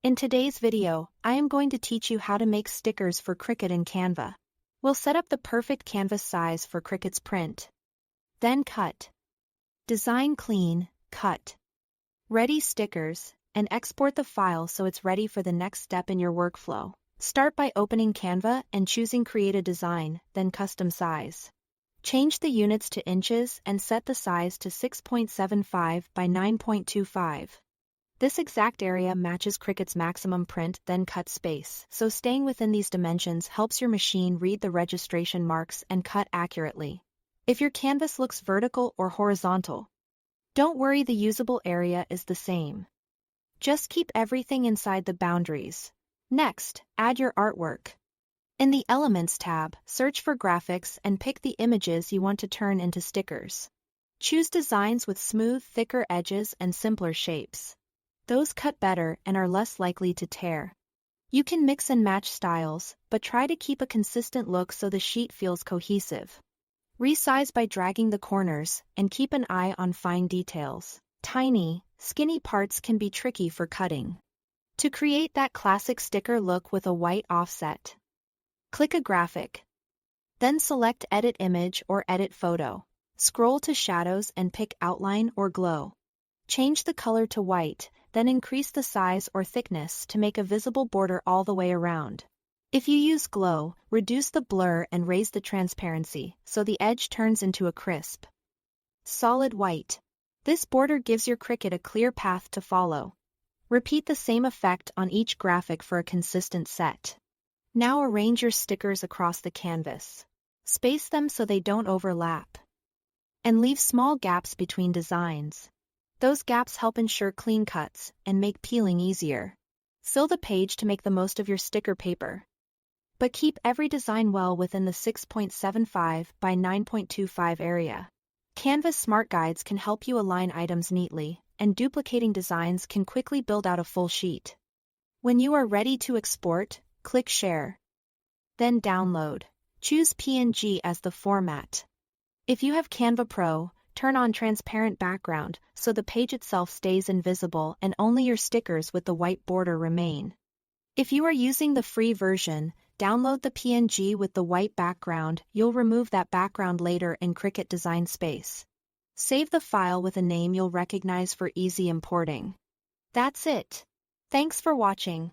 In today's video, I am going to teach you how to make stickers for Cricut in Canva. We'll set up the perfect canvas size for Cricut's print. Then cut. Design clean, cut. Ready stickers, and export the file so it's ready for the next step in your workflow. Start by opening Canva and choosing Create a Design, then Custom Size. Change the units to inches and set the size to 6.75 by 9.25. This exact area matches Cricut's maximum print then cut space, so staying within these dimensions helps your machine read the registration marks and cut accurately. If your canvas looks vertical or horizontal, don't worry, the usable area is the same. Just keep everything inside the boundaries. Next, add your artwork. In the Elements tab, search for graphics and pick the images you want to turn into stickers. Choose designs with smooth, thicker edges and simpler shapes. Those cut better and are less likely to tear. You can mix and match styles, but try to keep a consistent look so the sheet feels cohesive. Resize by dragging the corners, and keep an eye on fine details. Tiny, skinny parts can be tricky for cutting. To create that classic sticker look with a white offset, click a graphic. Then select Edit Image or Edit Photo. Scroll to Shadows and pick Outline or Glow. Change the color to white, then increase the size or thickness to make a visible border all the way around. If you use Glow, reduce the blur and raise the transparency so the edge turns into a crisp, solid white. This border gives your Cricut a clear path to follow. Repeat the same effect on each graphic for a consistent set. Now arrange your stickers across the canvas. Space them so they don't overlap. And leave small gaps between designs. Those gaps help ensure clean cuts and make peeling easier. Fill the page to make the most of your sticker paper. But keep every design well within the 6.75 by 9.25 area. Canvas Smart Guides can help you align items neatly, and duplicating designs can quickly build out a full sheet. When you are ready to export, click Share. Then Download. Choose PNG as the format. If you have Canva Pro, turn on transparent background so the page itself stays invisible and only your stickers with the white border remain. If you are using the free version, download the PNG with the white background. You'll remove that background later in Cricut Design Space. Save the file with a name you'll recognize for easy importing. That's it. Thanks for watching.